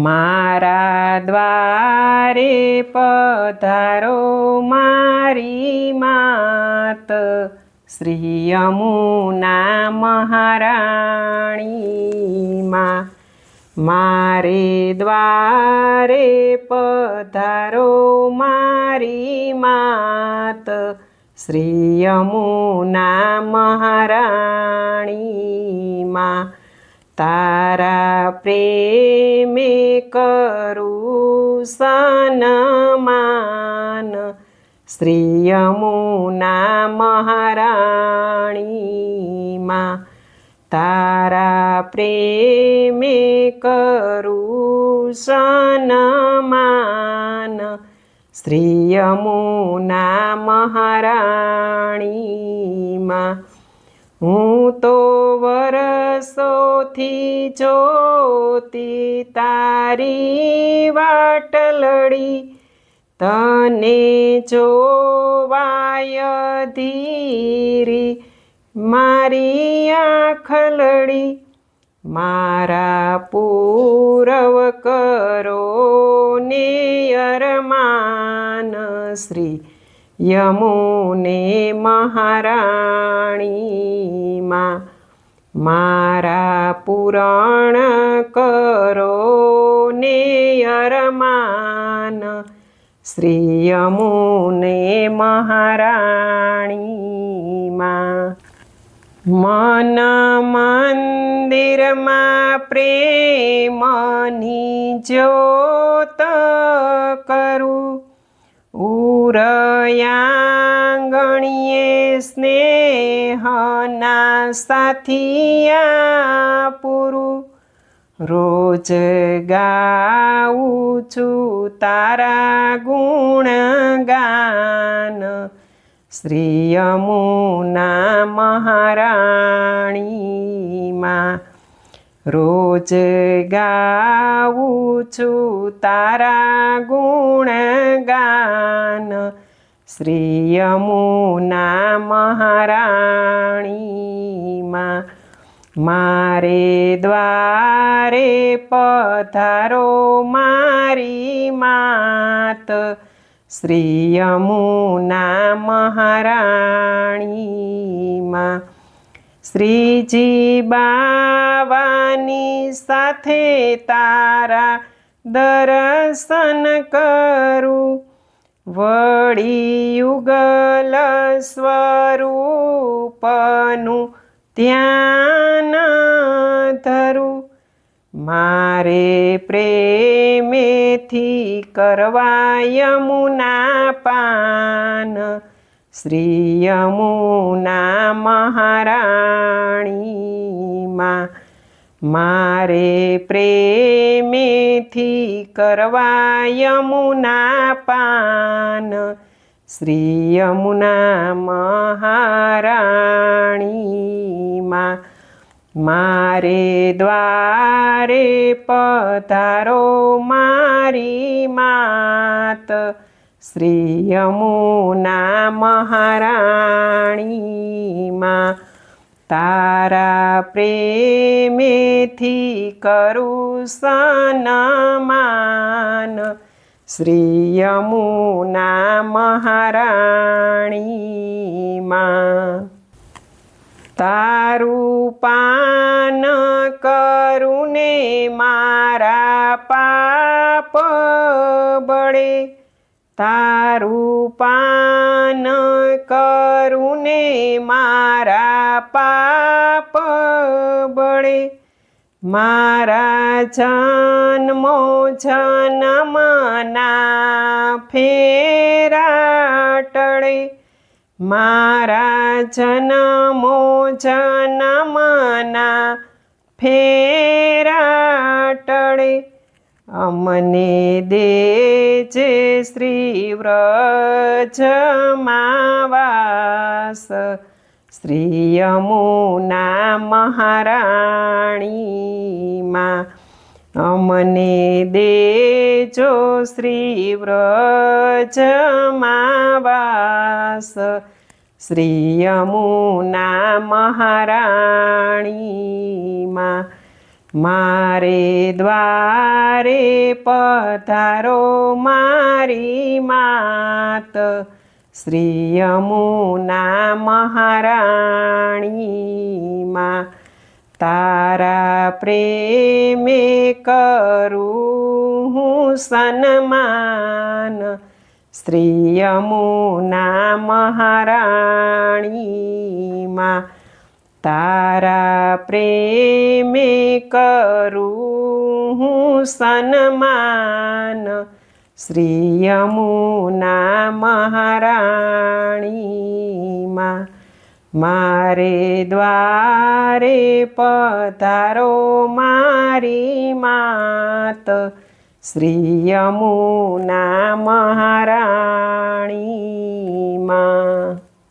મારા દ્વારે પધારો મારી માત, શ્રી યમુના મહારાણી માં. મારે દ્વારે પધારો મારી માત, શ્રી યમુના મહારાણી માં. તારા પ્રેમે કરું સન્માન, શ્રી યમુના મહારાણી માં. તારા પ્રેમે કરું સન્માન, શ્રી યમુના મહારાણી માં. હું તો વરસોથી જોતી તારી વાટલડી, તને જોવાય ધીરી મારી આંખલડી. મારા પૂરવ કરો ને અરમાન, શ્રી યમુને મહારાણી માં. મારા પૂરણ કરો ને અરમાન, શ્રી યમુને મહારાણી માં. મન મંદિરમાં પ્રેમની જ્યોત કરું, ઉરયાંગણીએ સ્નેહના સાથિયા પૂરું. રોજ ગાઉં છું તારા ગુણગાન, શ્રી યમુના મહારાણી માં. રોજ ગાઉં છું તારા ગુણગાન, શ્રી યમુના મહારાણી માં. મારે દ્વારે પધારો મારી માત, શ્રી યમુના મહારાણી માં. શ્રીજી બાવાની સાથે તારા દર્શન કરું, વળી યુગલ સ્વરૂપનું ધ્યાન ધરું. મારે પ્રેમેથી કરવા યમુના પાન, શ્રી યમુના મહારાણી માં. મારે પ્રેમેથી કરવા યમુના પાન, શ્રી યમુના મહારાણી માં. મારે દ્વારે પધારો મારી માત, શ્રી યમુના મહારાણી માં. તારા પ્રેમેથી કરું સન્માન, શ્રી યમુના મહારાણી માં. તારું પાન કરું ને મારા પાપ બળે, તારું પાન કરું ને મારા પાપ બળે. મારા જન્મો જન્મના ફેરા ટળે, મારા જન્મો જન્મના ફેરા ટળે. અમને દેજે શ્રી વ્રજમાં વાસ, શ્રી યમુના મહારાણી માં. અમને દેજો શ્રી વ્રજમાં વાસ, શ્રી યમુના મહારાણી માં. મારે દ્વારે પધારો મારી માત, શ્રી યમુના મહારાણીમાં. તારા પ્રેમે કરું હું સન્માન, શ્રી યમુના મહારાણીમાં. તારા પ્રેમે કરું હું સન્માન, શ્રી યમુના મહારાણીમાં. મારે દ્વારે પધારો મારી માત, શ્રી યમુના મહારાણીમાં.